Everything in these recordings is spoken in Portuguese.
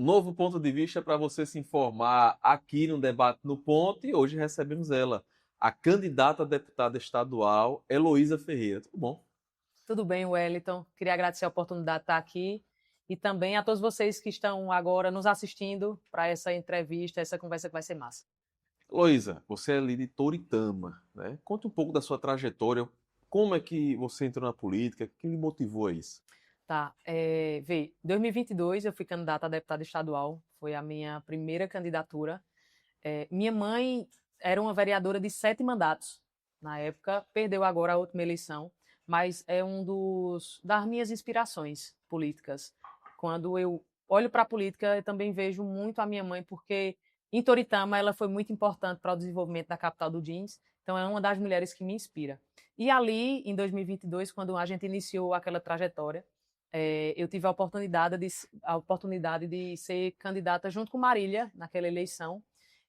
Um novo ponto de vista para você se informar aqui no Debate no Ponto. E hoje recebemos ela, a candidata a deputada estadual, Heloísa Ferreira. Tudo bom? Tudo bem, Wellington. Queria agradecer a oportunidade de estar aqui e também a todos vocês que estão agora nos assistindo para essa entrevista, essa conversa que vai ser massa. Heloísa, você é ali de Toritama, né? Conte um pouco da sua trajetória. Como é que você entrou na política? O que lhe motivou a isso? Tá, em 2022 eu fui candidata a deputada estadual, foi a minha primeira candidatura. Minha mãe era uma vereadora de 7 mandatos. Na época, perdeu agora a última eleição, mas é das minhas inspirações políticas. Quando eu olho para a política, eu também vejo muito a minha mãe, porque em Toritama ela foi muito importante para o desenvolvimento da capital do jeans, então é uma das mulheres que me inspira. E ali, em 2022, quando a gente iniciou aquela trajetória, eu tive a oportunidade de ser candidata junto com Marília naquela eleição,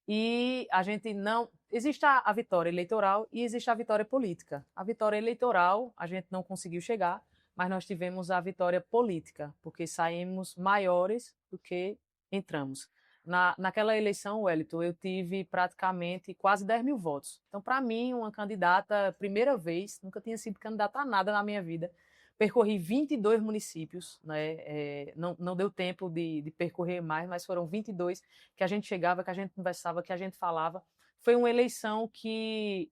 e a gente não. Existe a vitória eleitoral e existe a vitória política. A vitória eleitoral a gente não conseguiu chegar, mas nós tivemos a vitória política, porque saímos maiores do que entramos. Naquela eleição, Wellington, eu tive praticamente quase 10 mil votos. Então, para mim, uma candidata, primeira vez, nunca tinha sido candidata a nada na minha vida. Percorri 22 municípios, né? Não deu tempo de percorrer mais, mas foram 22 que a gente chegava, que a gente conversava, que a gente falava. Foi uma eleição que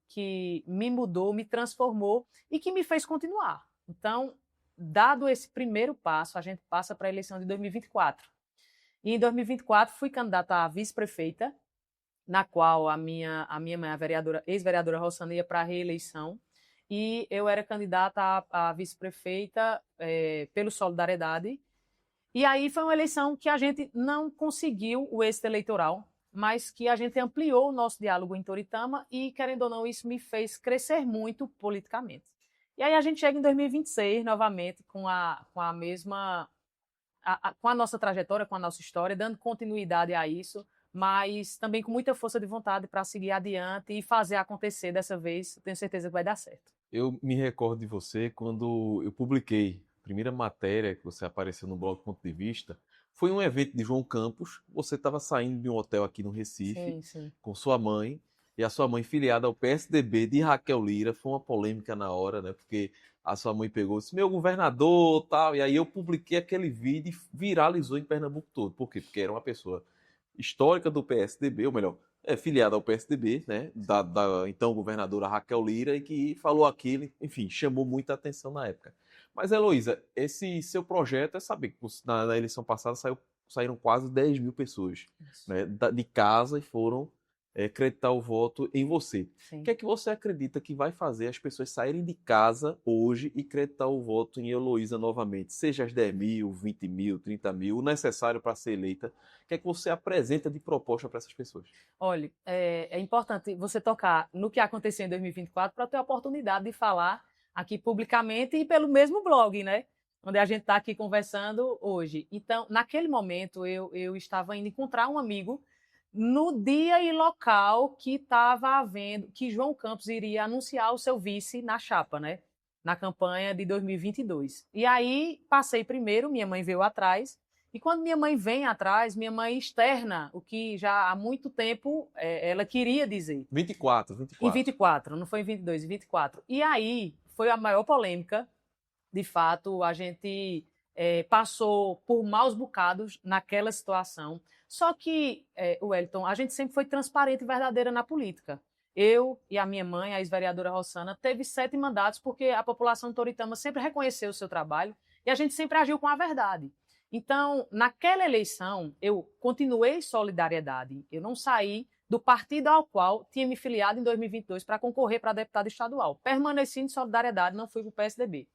me mudou, me transformou e que me fez continuar. Então, dado esse primeiro passo, a gente passa para a eleição de 2024. E em 2024 fui candidata a vice-prefeita, na qual a minha mãe, a vereadora, ex-vereadora Rossana, ia para a reeleição, e eu era candidata a vice-prefeita pelo Solidariedade. E aí foi uma eleição que a gente não conseguiu o êxito eleitoral, mas que a gente ampliou o nosso diálogo em Toritama e, querendo ou não, isso me fez crescer muito politicamente. E aí a gente chega em 2026, novamente, com a mesma com a nossa trajetória, com a nossa história, dando continuidade a isso, mas também com muita força de vontade para seguir adiante e fazer acontecer dessa vez. Tenho certeza que vai dar certo. Eu me recordo de você quando eu publiquei a primeira matéria que você apareceu no blog Ponto de Vista. Foi um evento de João Campos. Você estava saindo de um hotel aqui no Recife Sim, sim. com sua mãe e a sua mãe filiada ao PSDB de Raquel Lira. Foi uma polêmica na hora, né? Porque a sua mãe pegou e disse, meu governador, tal. E aí eu publiquei aquele vídeo e viralizou em Pernambuco todo. Por quê? Porque era uma pessoa histórica do PSDB, ou melhor, filiada ao PSDB, né, da então governadora Raquel Lira, e que falou aquilo, enfim, chamou muita atenção na época. Mas, Heloísa, esse seu projeto é saber que na eleição passada saíram quase 10 mil pessoas, Isso. né, de casa e foram acreditar o voto em você. O Sim. que é que você acredita que vai fazer as pessoas saírem de casa hoje e acreditar o voto em Heloísa novamente? Seja as 10 mil, 20 mil, 30 mil, o necessário para ser eleita. O que é que você apresenta de proposta para essas pessoas? Olha, é importante você tocar no que aconteceu em 2024 para ter a oportunidade de falar aqui publicamente e pelo mesmo blog, né? Onde a gente está aqui conversando hoje. Então, naquele momento, eu estava indo encontrar um amigo no dia e local que estava havendo, que João Campos iria anunciar o seu vice na chapa, né? Na campanha de 2022. E aí, passei primeiro, minha mãe veio atrás, e quando minha mãe vem atrás, minha mãe externa o que já há muito tempo ela queria dizer. 24, Em 24. 24, não foi em 22, em 24. E aí foi a maior polêmica. De fato, a gente passou por maus bocados naquela situação. Só que, Wellington, a gente sempre foi transparente e verdadeira na política. Eu e a minha mãe, a ex-vereadora Rossana, teve 7 mandatos porque a população de Toritama sempre reconheceu o seu trabalho e a gente sempre agiu com a verdade. Então, naquela eleição, eu continuei solidariedade. Eu não saí do partido ao qual tinha me filiado em 2022 para concorrer para deputado estadual. Permaneci em solidariedade, não fui para o PSDB.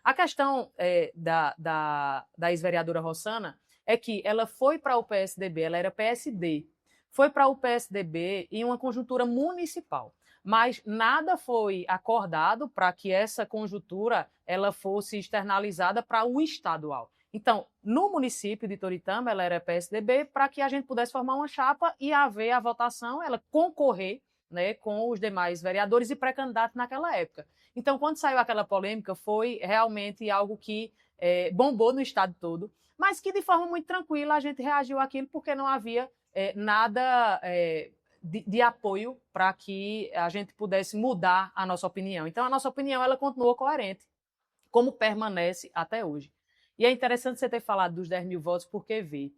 A questão da ex-vereadora Rossana é que ela foi para o PSDB, ela era PSD, foi para o PSDB em uma conjuntura municipal, mas nada foi acordado para que essa conjuntura ela fosse externalizada para o estadual. Então, no município de Toritama, ela era PSDB para que a gente pudesse formar uma chapa e haver a votação, ela concorrer, né, com os demais vereadores e pré-candidatos naquela época. Então, quando saiu aquela polêmica, foi realmente algo que bombou no estado todo. mas que de forma muito tranquila a gente reagiu àquilo porque não havia nada de apoio para que a gente pudesse mudar a nossa opinião. Então, a nossa opinião ela continuou coerente, como permanece até hoje. E é interessante você ter falado dos 10 mil votos, porque,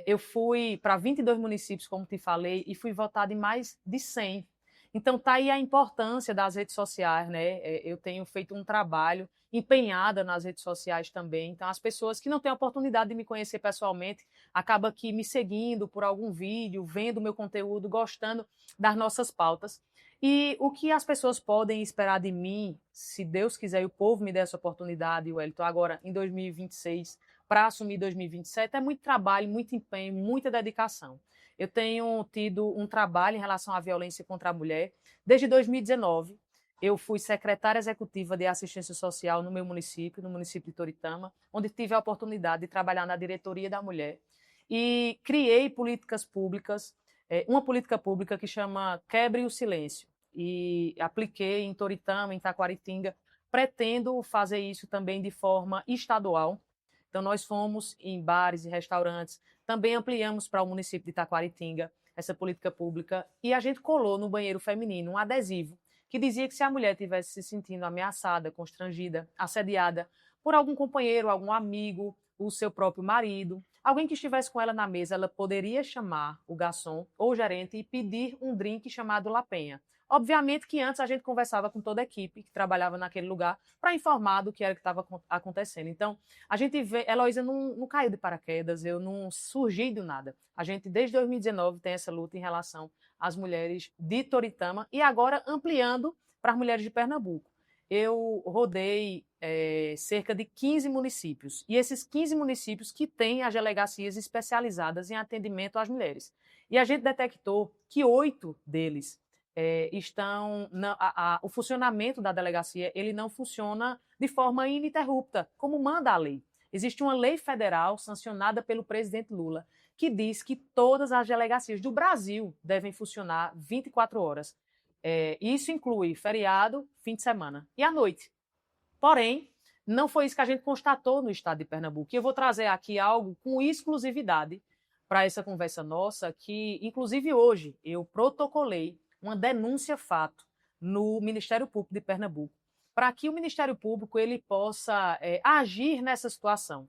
eu fui para 22 municípios, como te falei, e fui votada em mais de 100. Então, está aí a importância das redes sociais, né? Eu tenho feito um trabalho empenhada nas redes sociais também. Então, as pessoas que não têm a oportunidade de me conhecer pessoalmente, acabam aqui me seguindo por algum vídeo, vendo o meu conteúdo, gostando das nossas pautas. E o que as pessoas podem esperar de mim, se Deus quiser e o povo me der essa oportunidade, Wellington, agora em 2026, para assumir 2027, é muito trabalho, muito empenho, muita dedicação. Eu tenho tido um trabalho em relação à violência contra a mulher. Desde 2019, eu fui secretária executiva de assistência social no meu município, no município de Toritama, onde tive a oportunidade de trabalhar na diretoria da mulher. E criei políticas públicas, uma política pública que chama Quebre o Silêncio. E apliquei em Toritama, em Taquaritinga. Pretendo fazer isso também de forma estadual. Então, nós fomos em bares e restaurantes, também ampliamos para o município de Taquaritinga essa política pública e a gente colou no banheiro feminino um adesivo que dizia que se a mulher estivesse se sentindo ameaçada, constrangida, assediada por algum companheiro, algum amigo, o seu próprio marido, alguém que estivesse com ela na mesa, ela poderia chamar o garçom ou o gerente e pedir um drink chamado La Penha. Obviamente que antes a gente conversava com toda a equipe que trabalhava naquele lugar para informar do que era que estava acontecendo. Então, a gente vê, Heloísa não caiu de paraquedas, eu não surgi do nada. A gente, desde 2019, tem essa luta em relação às mulheres de Toritama e agora ampliando para as mulheres de Pernambuco. Eu rodei cerca de 15 municípios, e esses 15 municípios que têm as delegacias especializadas em atendimento às mulheres. E a gente detectou que 8 deles estão... o funcionamento da delegacia ele não funciona de forma ininterrupta, como manda a lei. Existe uma lei federal sancionada pelo presidente Lula que diz que todas as delegacias do Brasil devem funcionar 24 horas. Isso inclui feriado, fim de semana e à noite. Porém, não foi isso que a gente constatou no estado de Pernambuco. E eu vou trazer aqui algo com exclusividade para essa conversa nossa, que, inclusive, hoje eu protocolei uma denúncia-fato no Ministério Público de Pernambuco, para que o Ministério Público ele possa agir nessa situação.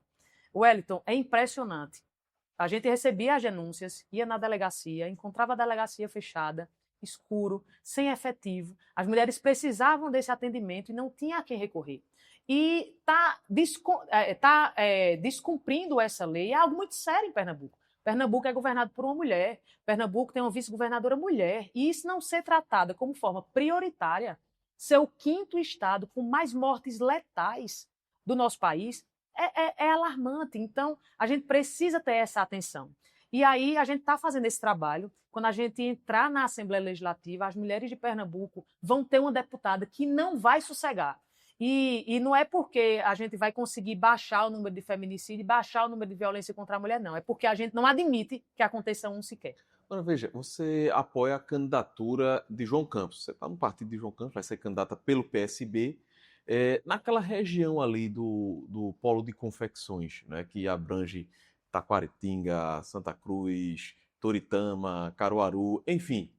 Wellington, é impressionante. A gente recebia as denúncias, ia na delegacia, encontrava a delegacia fechada, escuro, sem efetivo. As mulheres precisavam desse atendimento e não tinha a quem recorrer. E está descumprindo essa lei é algo muito sério em Pernambuco. Pernambuco é governado por uma mulher, Pernambuco tem uma vice-governadora mulher, e isso não ser tratada como forma prioritária, ser o 5º estado com mais mortes letais do nosso país, é alarmante. Então, a gente precisa ter essa atenção. E aí, a gente está fazendo esse trabalho. Quando a gente entrar na Assembleia Legislativa, as mulheres de Pernambuco vão ter uma deputada que não vai sossegar. E não é porque a gente vai conseguir baixar o número de feminicídio, baixar o número de violência contra a mulher, não. É porque a gente não admite que aconteça um sequer. Agora, veja, você apoia a candidatura de João Campos. Você está no partido de João Campos, vai ser candidata pelo PSB. Naquela região ali do Polo de Confecções, né, que abrange Taquaritinga, Santa Cruz, Toritama, Caruaru, enfim.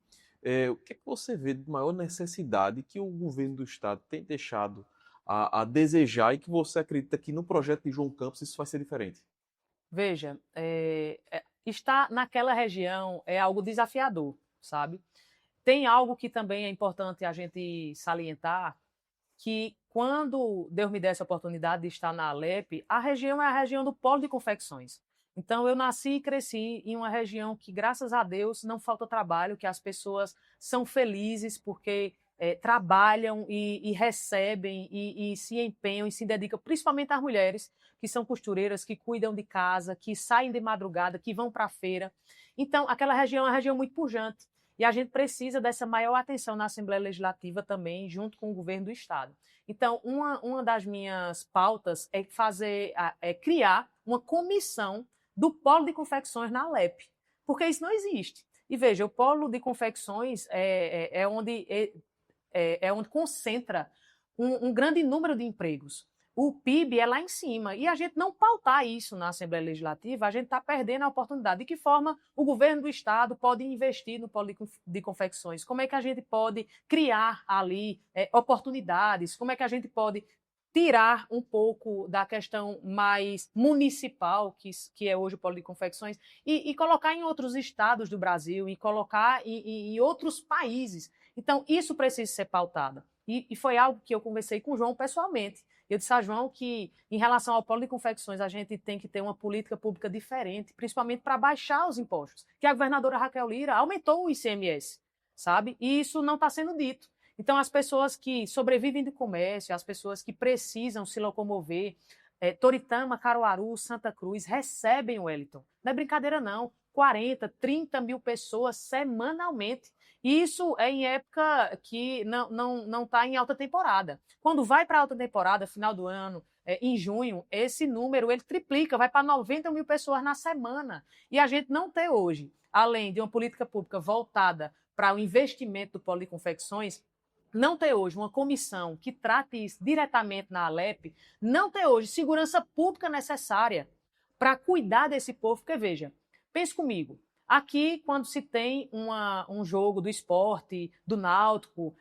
O que é que você vê de maior necessidade que o governo do estado tem deixado a desejar e que você acredita que no projeto de João Campos isso vai ser diferente? Veja, estar naquela região é algo desafiador, sabe? Tem algo que também é importante a gente salientar, que quando Deus me desse a oportunidade de estar na Alep, a região é a região do Polo de Confecções. Então, eu nasci e cresci em uma região que, graças a Deus, não falta trabalho, que as pessoas são felizes porque trabalham e recebem e se empenham e se dedicam, principalmente as mulheres, que são costureiras, que cuidam de casa, que saem de madrugada, que vão para a feira. Então, aquela região é uma região muito pujante. E a gente precisa dessa maior atenção na Assembleia Legislativa também, junto com o governo do Estado. Então, uma das minhas pautas é criar uma comissão do Polo de Confecções na Alep, porque isso não existe. E veja, o Polo de Confecções é onde concentra um grande número de empregos. o PIB é lá em cima. E a gente não pautar isso na Assembleia Legislativa, a gente está perdendo a oportunidade. De que forma o governo do Estado pode investir no polo de confecções? Como é que a gente pode criar ali oportunidades? Como é que a gente pode tirar um pouco da questão mais municipal, que é hoje o polo de confecções, e colocar em outros estados do Brasil, e colocar em outros países. Então, isso precisa ser pautado. E foi algo que eu conversei com o João pessoalmente. Eu disse a João que, em relação ao polo de confecções, a gente tem que ter uma política pública diferente, principalmente para baixar os impostos. Que a governadora Raquel Lira aumentou o ICMS, sabe? E isso não está sendo dito. Então, as pessoas que sobrevivem do comércio, as pessoas que precisam se locomover, Toritama, Caruaru, Santa Cruz, recebem o Wellington. Não é brincadeira, não. 40, 30 mil pessoas semanalmente. Isso é em época que não está em alta temporada. Quando vai para alta temporada, final do ano, em junho, esse número ele triplica, vai para 90 mil pessoas na semana. E a gente não tem hoje, além de uma política pública voltada para o investimento do polo de confecções, não ter hoje uma comissão que trate isso diretamente na Alep, não ter hoje segurança pública necessária para cuidar desse povo, porque veja, pense comigo, aqui quando se tem um jogo do esporte, do Náutico,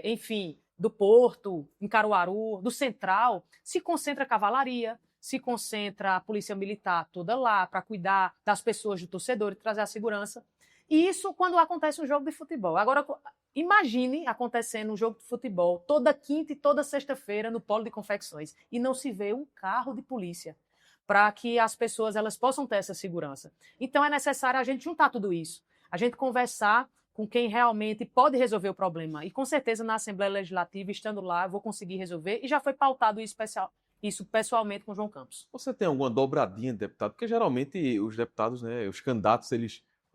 enfim, do Porto, em Caruaru, do Central, se concentra a cavalaria, se concentra a polícia militar toda lá para cuidar das pessoas do torcedor e trazer a segurança. E isso quando acontece um jogo de futebol. Agora, imagine acontecendo um jogo de futebol toda quinta e toda sexta-feira no polo de confecções e não se vê um carro de polícia para que as pessoas elas possam ter essa segurança. Então é necessário a gente juntar tudo isso, a gente conversar com quem realmente pode resolver o problema. E com certeza na Assembleia Legislativa, estando lá, eu vou conseguir resolver e já foi pautado isso pessoalmente com o João Campos. Você tem alguma dobradinha de deputado? Porque geralmente os deputados, né, os candidatos,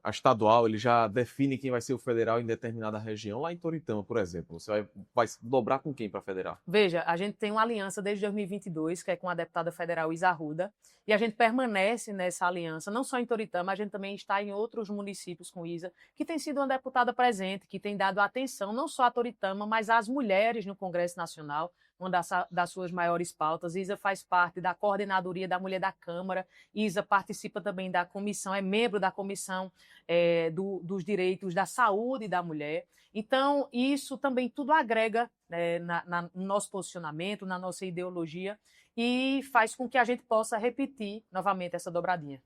a estadual, ele já define quem vai ser o federal em determinada região. Lá em Toritama, por exemplo, você vai dobrar com quem para federal? Veja, a gente tem uma aliança desde 2022, que é com a deputada federal Isa Arruda, e a gente permanece nessa aliança, não só em Toritama, a gente também está em outros municípios com Isa, que tem sido uma deputada presente, que tem dado atenção não só a Toritama, mas às mulheres no Congresso Nacional, uma das suas maiores pautas. Isa faz parte da Coordenadoria da Mulher da Câmara, Isa participa também da comissão, é membro da comissão dos direitos da saúde da mulher. Então, isso também tudo agrega no nosso posicionamento, na nossa ideologia, e faz com que a gente possa repetir novamente essa dobradinha.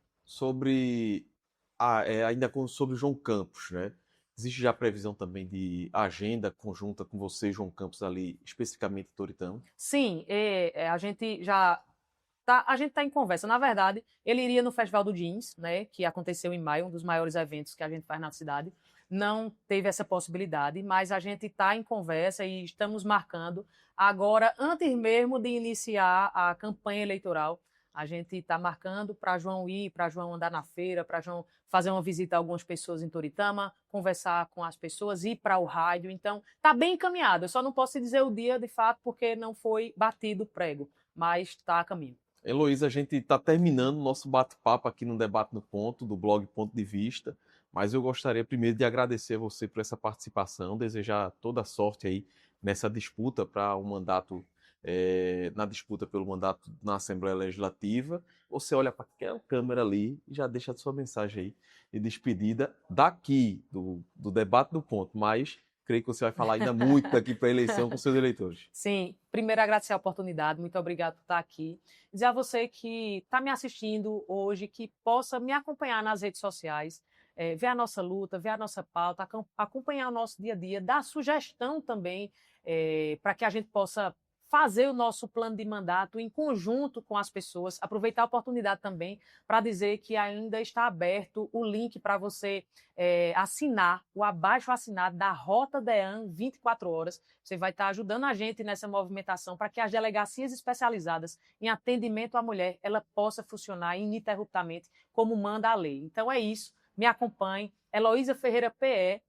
Ainda sobre João Campos, né? Existe já previsão também de agenda conjunta com você, João Campos, ali, especificamente em Toritama? Sim, a gente já está em conversa. Na verdade, ele iria no Festival do Jeans, né, que aconteceu em maio, um dos maiores eventos que a gente faz na cidade. Não teve essa possibilidade, mas a gente está em conversa e estamos marcando. Agora, antes mesmo de iniciar a campanha eleitoral, a gente está marcando para João ir, para João andar na feira, para João fazer uma visita a algumas pessoas em Toritama, conversar com as pessoas, ir para o rádio. Então, está bem encaminhado. Eu só não posso dizer o dia, de fato, porque não foi batido o prego, mas está a caminho. Heloísa, a gente está terminando o nosso bate-papo aqui no Debate no Ponto, do blog Ponto de Vista, mas eu gostaria primeiro de agradecer a você por essa participação, desejar toda a sorte aí nessa disputa para o mandato, na disputa pelo mandato na Assembleia Legislativa. Você olha para aquela câmera ali e já deixa a sua mensagem aí de despedida daqui, do Debate no Ponto, mas creio que você vai falar ainda muito daqui para a eleição com seus eleitores. Sim, primeiro agradecer a oportunidade, muito obrigado por estar aqui. Dizer a você que está me assistindo hoje, que possa me acompanhar nas redes sociais, ver a nossa luta, ver a nossa pauta, acompanhar o nosso dia a dia, dar sugestão também para que a gente possa fazer o nosso plano de mandato em conjunto com as pessoas, aproveitar a oportunidade também para dizer que ainda está aberto o link para você assinar, o abaixo assinado da Rota DEAN 24 horas. Você vai estar ajudando a gente nessa movimentação para que as delegacias especializadas em atendimento à mulher, ela possa funcionar ininterruptamente como manda a lei. Então é isso, me acompanhe, Heloísa Ferreira PE,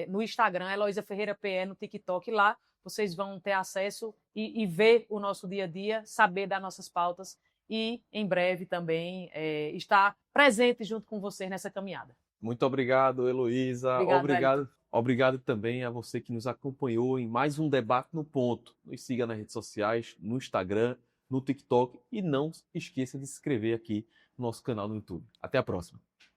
no Instagram, Heloísa Ferreira PE no TikTok, lá vocês vão ter acesso e ver o nosso dia a dia, saber das nossas pautas e, em breve, também estar presente junto com vocês nessa caminhada. Muito obrigado, Heloísa. Obrigado também a você que nos acompanhou em mais um Debate no Ponto. Nos siga nas redes sociais, no Instagram, no TikTok e não esqueça de se inscrever aqui no nosso canal no YouTube. Até a próxima.